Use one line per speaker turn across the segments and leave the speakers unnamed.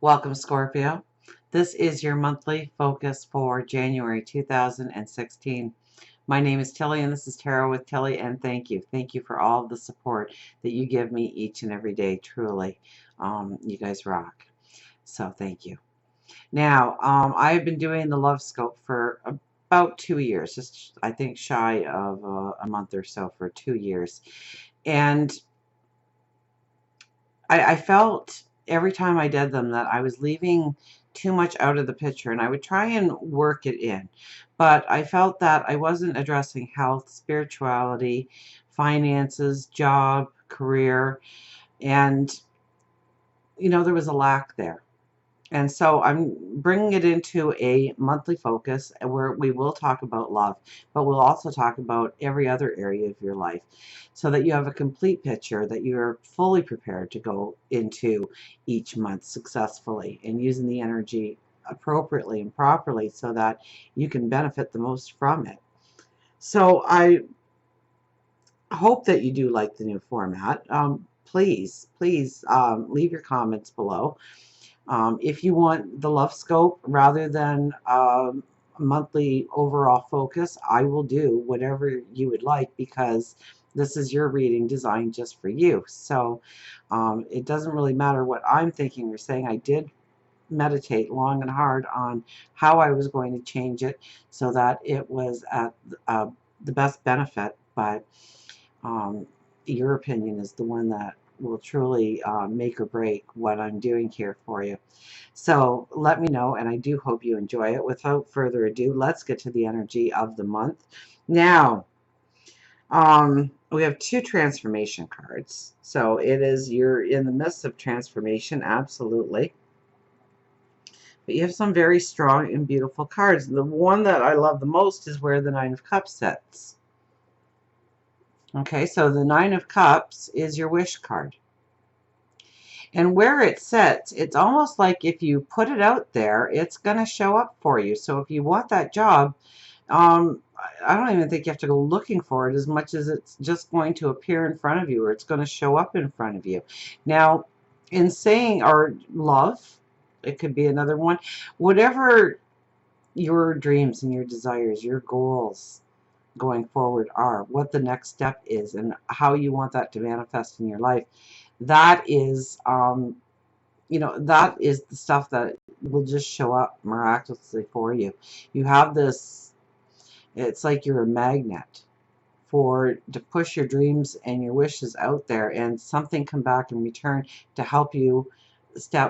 Welcome, Scorpio. This is your monthly focus for January 2016. My name is Tilly, and this is Tarot with Tilly, and thank you. Thank you for all of the support that you give me each and every day, truly. You guys rock. So thank you. Now, I've been doing the Love Scope for about 2 years, just I think shy of a month or so for 2 years. And I felt every time I did them that I was leaving too much out of the picture, and I would try and work it in. But I felt that I wasn't addressing health, spirituality, finances, job, career, and, there was a lack there. And so I'm bringing it into a monthly focus where we will talk about love, but we'll also talk about every other area of your life so that you have a complete picture, that you're fully prepared to go into each month successfully and using the energy appropriately and properly so that you can benefit the most from it. So I hope that you do like the new format. Please leave your comments below. If you want the love scope rather than a monthly overall focus, I will do whatever you would like because this is your reading designed just for you. So it doesn't really matter what I'm thinking or saying. I did meditate long and hard on how I was going to change it so that it was at the best benefit, but your opinion is the one that will truly make or break what I'm doing here for you. So let me know, and I do hope you enjoy it. Without further ado, let's get to the energy of the month. Now, we have two transformation cards. So you're in the midst of transformation, absolutely. But you have some very strong and beautiful cards. The one that I love the most is where the Nine of Cups sits. Okay, so the Nine of Cups is your wish card. And where it sits, it's almost like if you put it out there, it's going to show up for you. So if you want that job, I don't even think you have to go looking for it as much as it's just going to appear in front of you, or it's going to show up in front of you. Now, in saying, or love, it could be another one, whatever your dreams and your desires, your goals going forward are, what the next step is, and how you want that to manifest in your life, that is that is the stuff that will just show up miraculously for you. You have this, it's like you're a magnet to push your dreams and your wishes out there, and something come back in return to help you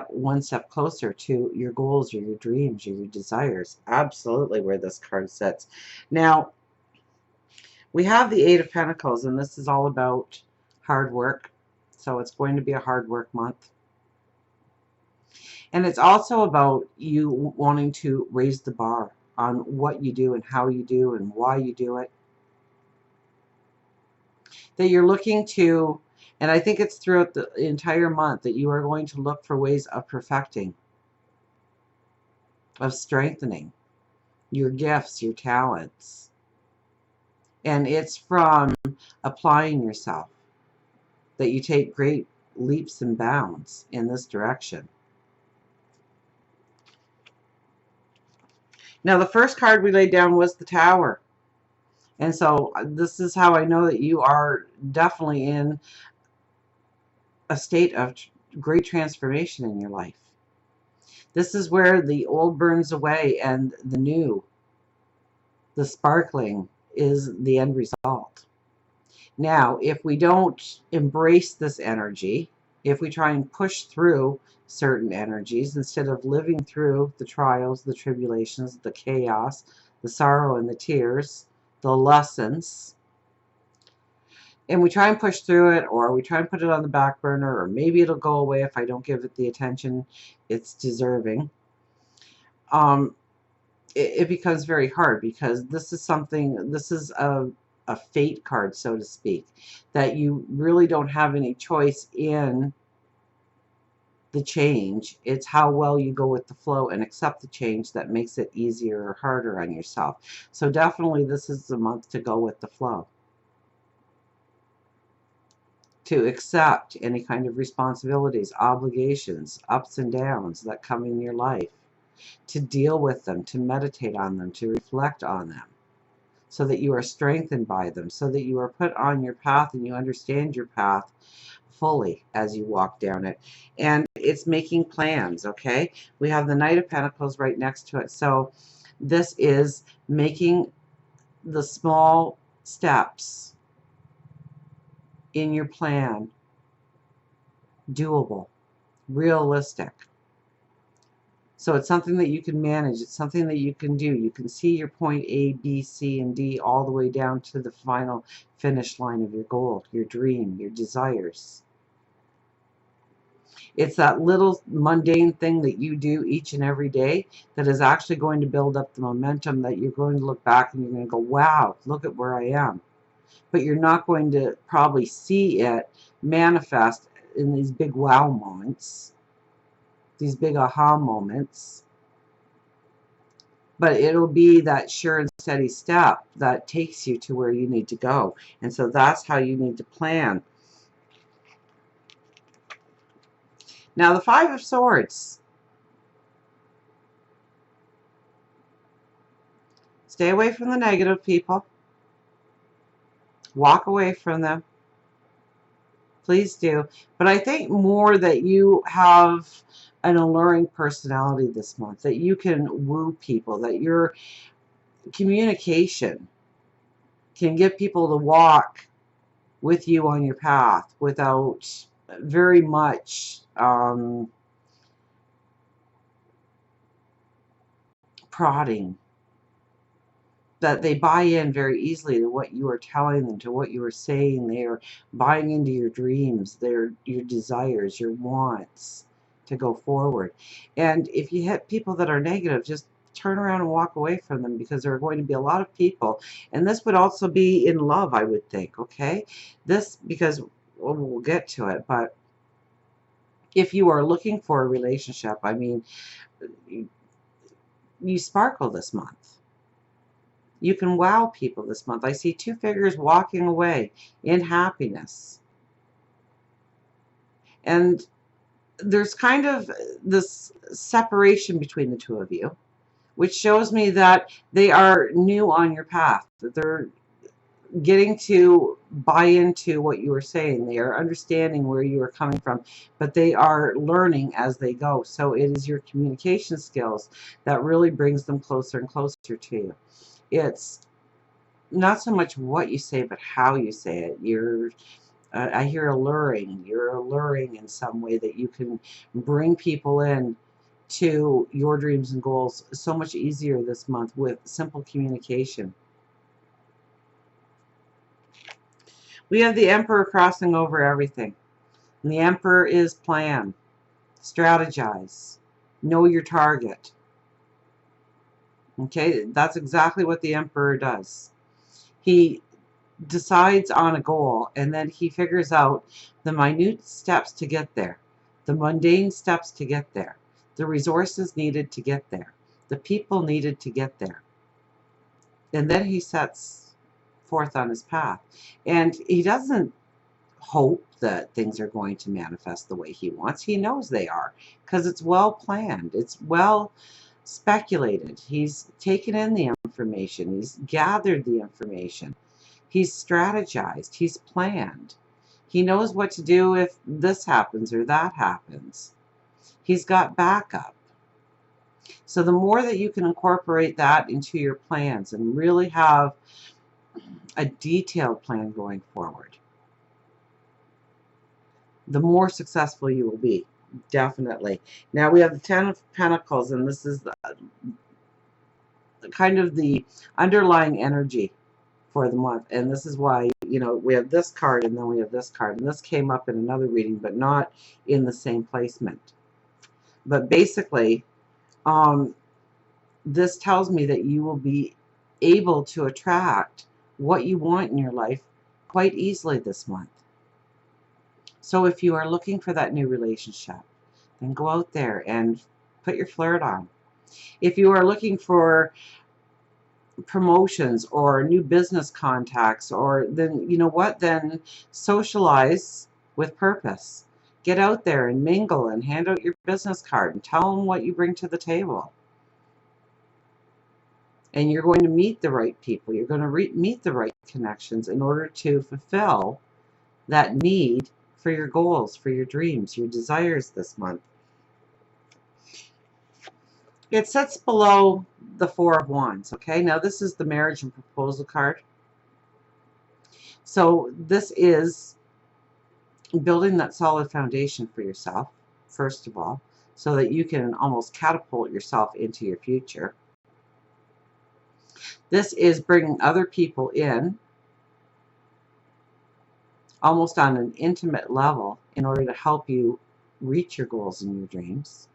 one step closer to your goals or your dreams or your desires. Absolutely where this card sits. Now, we have the Eight of Pentacles, and this is all about hard work. So it's going to be a hard work month. And it's also about you wanting to raise the bar on what you do and how you do and why you do it. That you're looking to, and I think it's throughout the entire month, that you are going to look for ways of perfecting, of strengthening your gifts, your talents. And it's from applying yourself that you take great leaps and bounds in this direction. Now, the first card we laid down was the Tower. And so this is how I know that you are definitely in a state of great transformation in your life. This is where the old burns away and the new, the sparkling, is the end result. Now, if we don't embrace this energy, if we try and push through certain energies instead of living through the trials, the tribulations, the chaos, the sorrow and the tears, the lessons, and we try and push through it, or we try and put it on the back burner, or maybe it'll go away if I don't give it the attention it's deserving, it becomes very hard, because this is a fate card, so to speak, that you really don't have any choice in the change. It's how well you go with the flow and accept the change that makes it easier or harder on yourself. So definitely this is the month to go with the flow, to accept any kind of responsibilities, obligations, ups and downs that come in your life, to deal with them, to meditate on them, to reflect on them, so that you are strengthened by them, so that you are put on your path and you understand your path fully as you walk down it. And it's making plans, okay? We have the Knight of Pentacles right next to it. So this is making the small steps in your plan doable, realistic. So it's something that you can manage. It's something that you can do. You can see your point A, B, C, and D all the way down to the final finish line of your goal, your dream, your desires. It's that little mundane thing that you do each and every day that is actually going to build up the momentum that you're going to look back and you're going to go, wow, look at where I am. But you're not going to probably see it manifest in these big wow moments, these big aha moments. But it'll be that sure and steady step that takes you to where you need to go. And so that's how you need to plan. Now, the Five of Swords. Stay away from the negative people. Walk away from them. Please do. But I think more that you have an alluring personality this month, that you can woo people, that your communication can get people to walk with you on your path without very much prodding. That they buy in very easily to what you are telling them, to what you are saying. They are buying into your dreams, your desires, your wants to go forward. And if you hit people that are negative, just turn around and walk away from them, because there are going to be a lot of people. And this would also be in love, I would think, okay? This, because we'll get to it, but if you are looking for a relationship, I mean, you sparkle this month. You can wow people this month. I see two figures walking away in happiness. And there's kind of this separation between the two of you, which shows me that they are new on your path, that they're getting to buy into what you are saying. They are understanding where you are coming from, but they are learning as they go. So it is your communication skills that really brings them closer and closer to you. It's not so much what you say, but how you say it. I hear alluring. You're alluring in some way that you can bring people in to your dreams and goals so much easier this month with simple communication. We have the Emperor crossing over everything. And the Emperor is plan, strategize, know your target. Okay, that's exactly what the Emperor does. He decides on a goal, and then he figures out the minute steps to get there, the mundane steps to get there, the resources needed to get there, the people needed to get there. And then he sets forth on his path. And he doesn't hope that things are going to manifest the way he wants. He knows they are, because it's well planned. It's well speculated. He's taken in the information. He's gathered the information. He's strategized. He's planned. He knows what to do if this happens or that happens. He's got backup. So the more that you can incorporate that into your plans and really have a detailed plan going forward, the more successful you will be. Definitely. Now we have the Ten of Pentacles, and this is the kind of the underlying energy for the month. And this is why, you know, we have this card and then we have this card. And this came up in another reading, but not in the same placement. But basically, this tells me that you will be able to attract what you want in your life quite easily this month. So if you are looking for that new relationship, then go out there and put your flirt on. If you are looking for promotions or new business contacts, or then, you know what, then socialize with purpose. Get out there and mingle and hand out your business card and tell them what you bring to the table. And you're going to meet the right people. You're going to meet the right connections in order to fulfill that need for your goals, for your dreams, your desires this month. It sits below the Four of Wands, okay? Now this is the marriage and proposal card. So this is building that solid foundation for yourself, first of all, so that you can almost catapult yourself into your future. This is bringing other people in, almost on an intimate level, in order to help you reach your goals and your dreams.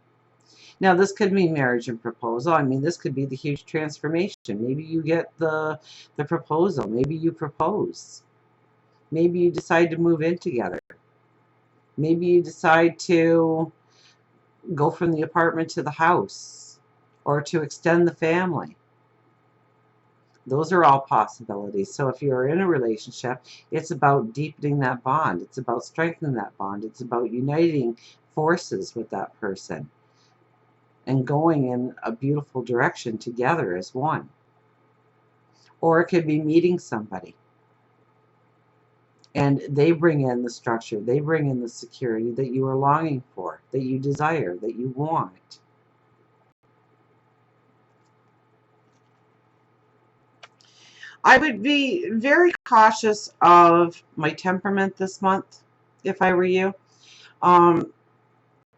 Now, this could mean marriage and proposal. I mean, this could be the huge transformation. Maybe you get the proposal. Maybe you propose. Maybe you decide to move in together. Maybe you decide to go from the apartment to the house or to extend the family. Those are all possibilities. So if you're in a relationship, it's about deepening that bond. It's about strengthening that bond. It's about uniting forces with that person and going in a beautiful direction together as one. Or it could be meeting somebody and they bring in the structure, they bring in the security that you are longing for, that you desire, that you want. I would be very cautious of my temperament this month if I were you.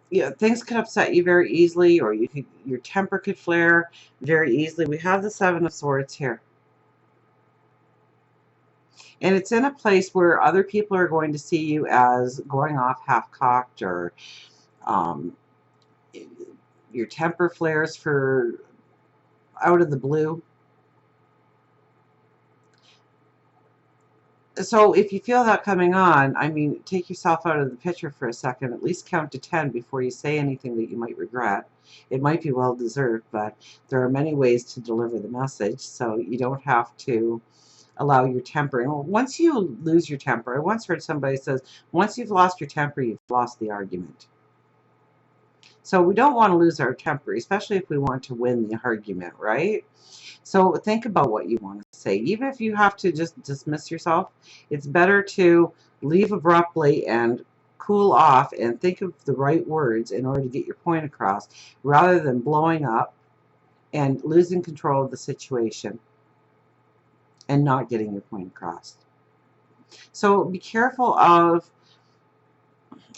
Yeah, things could upset you very easily, or your temper could flare very easily. We have the Seven of Swords here. And it's in a place where other people are going to see you as going off half-cocked, or your temper flares for out of the blue. So if you feel that coming on, I mean, take yourself out of the picture for a second. At least count to 10 before you say anything that you might regret. It might be well-deserved, but there are many ways to deliver the message, so you don't have to allow your temper. And once you lose your temper, I once heard somebody says, once you've lost your temper, you've lost the argument. So we don't want to lose our temper, especially if we want to win the argument, right? So think about what you want to say. Even if you have to just dismiss yourself, it's better to leave abruptly and cool off and think of the right words in order to get your point across, rather than blowing up and losing control of the situation and not getting your point across. So be careful of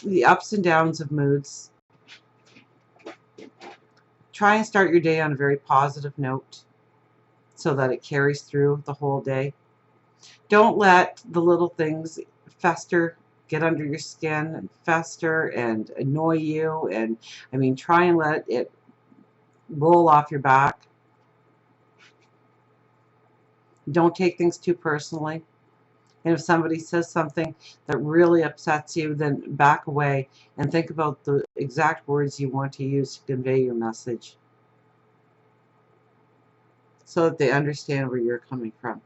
the ups and downs of moods. Try and start your day on a very positive note so that it carries through the whole day. Don't let the little things fester, get under your skin and fester and annoy you. And I mean, try and let it roll off your back. Don't take things too personally. And if somebody says something that really upsets you, then back away and think about the exact words you want to use to convey your message, so that they understand where you're coming from.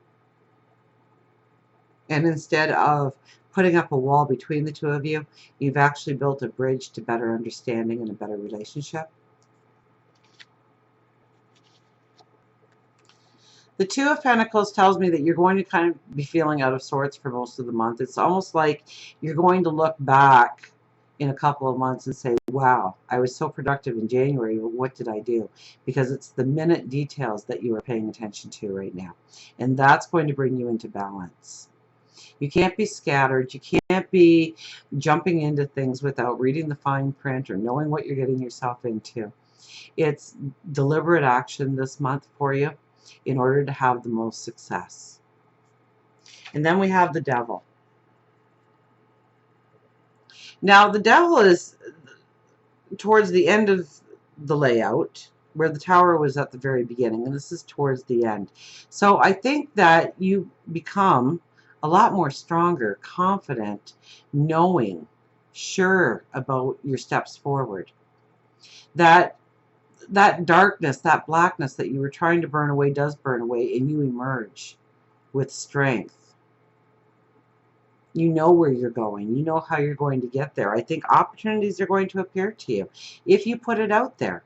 And instead of putting up a wall between the two of you, you've actually built a bridge to better understanding and a better relationship. The Two of Pentacles tells me that you're going to kind of be feeling out of sorts for most of the month. It's almost like you're going to look back in a couple of months and say, wow, I was so productive in January, but what did I do? Because it's the minute details that you are paying attention to right now. And that's going to bring you into balance. You can't be scattered. You can't be jumping into things without reading the fine print or knowing what you're getting yourself into. It's deliberate action this month for you in order to have the most success. And then we have the Devil. Now, the Devil is towards the end of the layout, where the Tower was at the very beginning, and this is towards the end. So I think that you become a lot more stronger, confident, knowing, sure about your steps forward. That darkness, that blackness that you were trying to burn away does burn away, and you emerge with strength. You know where you're going. You know how you're going to get there. I think opportunities are going to appear to you if you put it out there.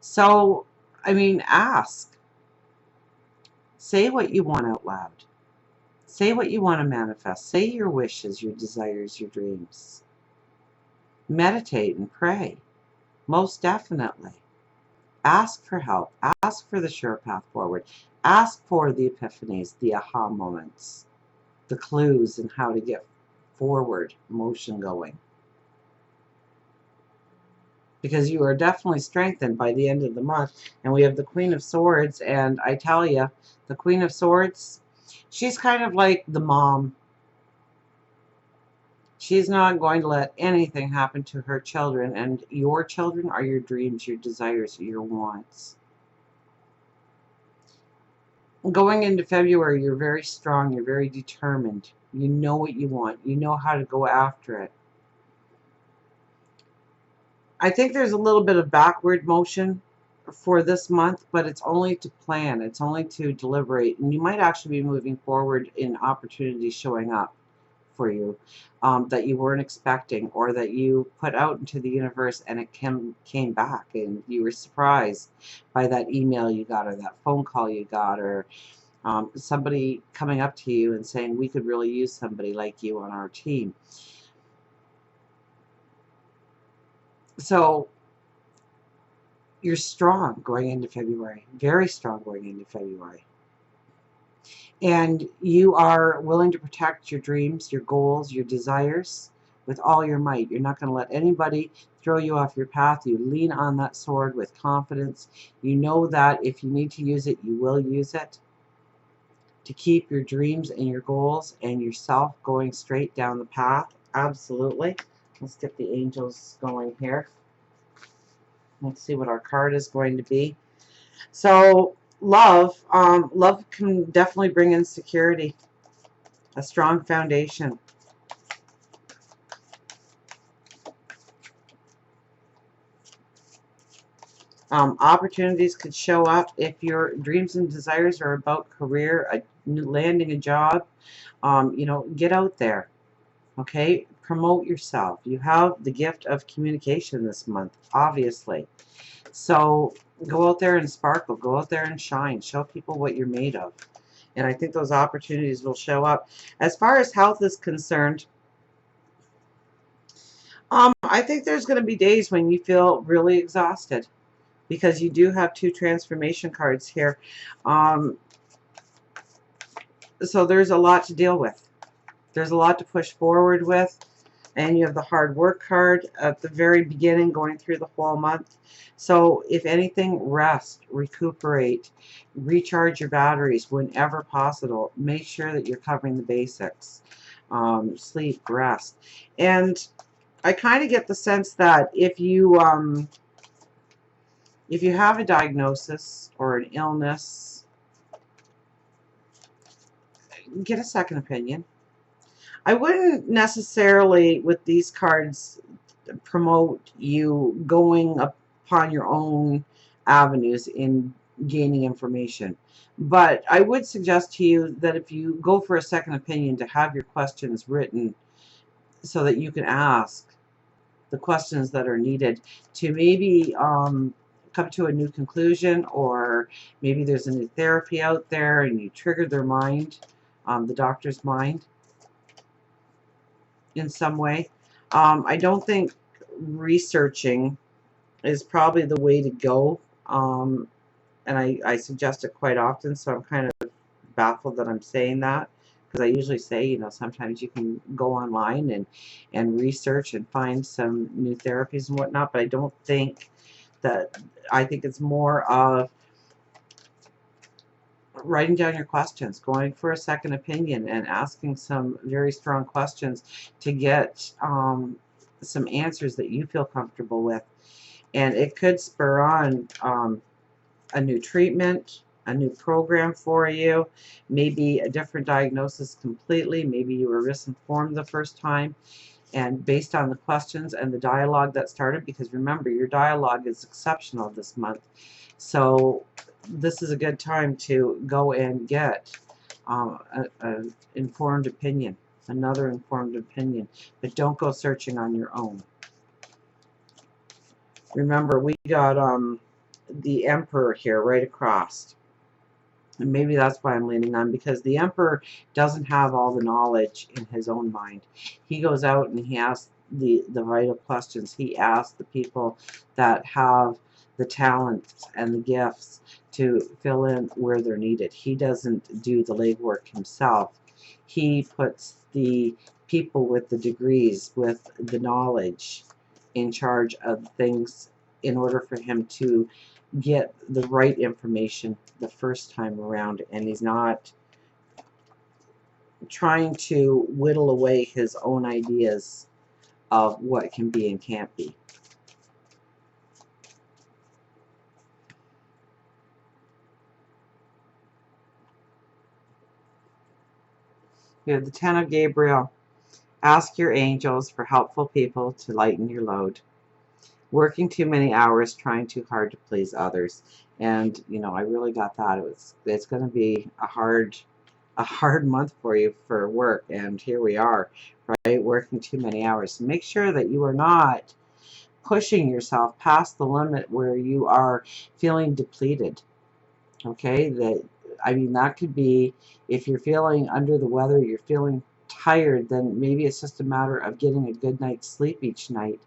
So, I mean, ask. Say what you want out loud. Say what you want to manifest. Say your wishes, your desires, your dreams. Meditate and pray. Most definitely. Ask for help. Ask for the sure path forward. Ask for the epiphanies, the aha moments, the clues and how to get forward motion going. Because you are definitely strengthened by the end of the month. And we have the Queen of Swords, and I tell you, the Queen of Swords, she's kind of like the mom. She's not going to let anything happen to her children, and your children are your dreams, your desires, your wants. Going into February, you're very strong, you're very determined. You know what you want. You know how to go after it. I think there's a little bit of backward motion for this month, but it's only to plan. It's only to deliberate. And you might actually be moving forward in opportunities showing up for you that you weren't expecting, or that you put out into the universe and it came back and you were surprised by that email you got, or that phone call you got, or somebody coming up to you and saying, we could really use somebody like you on our team. So you're strong going into February, very strong going into February. And you are willing to protect your dreams, your goals, your desires with all your might. You're not going to let anybody throw you off your path. You lean on that sword with confidence. You know that if you need to use it, you will use it to keep your dreams and your goals and yourself going straight down the path. Absolutely. Let's get the angels going here. Let's see what our card is going to be. So love, love can definitely bring in security, a strong foundation. Opportunities could show up if your dreams and desires are about career, landing a job. You know, get out there. Okay, promote yourself. You have the gift of communication this month, obviously. So go out there and sparkle. Go out there and shine. Show people what you're made of. And I think those opportunities will show up. As far as health is concerned, I think there's going to be days when you feel really exhausted, because you do have two transformation cards here. So there's a lot to deal with. There's a lot to push forward with. And you have the hard work card at the very beginning going through the whole month. So if anything, rest, recuperate, recharge your batteries whenever possible. Make sure that you're covering the basics. Sleep, rest. And I kind of get the sense that if you have a diagnosis or an illness, get a second opinion. I wouldn't necessarily, with these cards, promote you going upon your own avenues in gaining information. But I would suggest to you that if you go for a second opinion, to have your questions written so that you can ask the questions that are needed to maybe come to a new conclusion, or maybe there's a new therapy out there and you triggered their mind, the doctor's mind, in some way. I don't think researching is probably the way to go, and I suggest it quite often, so I'm kind of baffled that I'm saying that, because I usually say, you know, sometimes you can go online and research and find some new therapies and whatnot, but I don't think that, I think it's more of writing down your questions, going for a second opinion, and asking some very strong questions to get some answers that you feel comfortable with. And it could spur on a new treatment, a new program for you, maybe a different diagnosis completely. Maybe you were misinformed the first time, and based on the questions and the dialogue that started, because remember, your dialogue is exceptional this month. So this is a good time to go and get an informed opinion. Another informed opinion. But don't go searching on your own. Remember, we got the Emperor here right across. And maybe that's why I'm leaning on, because the Emperor doesn't have all the knowledge in his own mind. He goes out and he asks the vital questions. He asks the people that have the talents and the gifts to fill in where they're needed. He doesn't do the legwork himself. He puts the people with the degrees, with the knowledge, in charge of things in order for him to get the right information the first time around, and he's not trying to whittle away his own ideas of what can be and can't be. We have the Ten of Gabriel. Ask your angels for helpful people to lighten your load. Working too many hours, trying too hard to please others. And you know, I really got that. It's going to be a hard month for you for work, and here we are, right, working too many hours. So make sure that you are not pushing yourself past the limit where you are feeling depleted. Okay, I mean, that could be if you're feeling under the weather, you're feeling tired, then maybe it's just a matter of getting a good night's sleep each night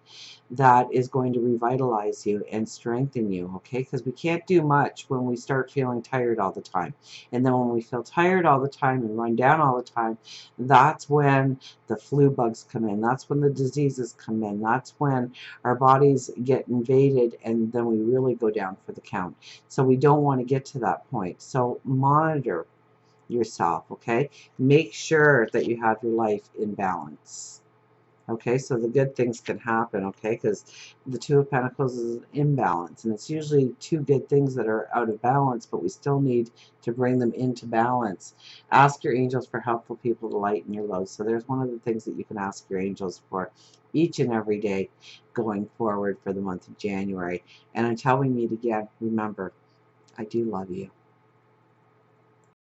that is going to revitalize you and strengthen you, okay? Because we can't do much when we start feeling tired all the time. And then when we feel tired all the time and run down all the time, that's when the flu bugs come in. That's when the diseases come in. That's when our bodies get invaded, and then we really go down for the count. So we don't want to get to that point. So monitor yourself, okay? Make sure that you have your life in balance, okay? So the good things can happen, okay? Because the Two of Pentacles is an imbalance, and it's usually two good things that are out of balance, but we still need to bring them into balance. Ask your angels for helpful people to lighten your load. So there's one of the things that you can ask your angels for each and every day going forward for the month of January. And until we meet again, remember, I do love you.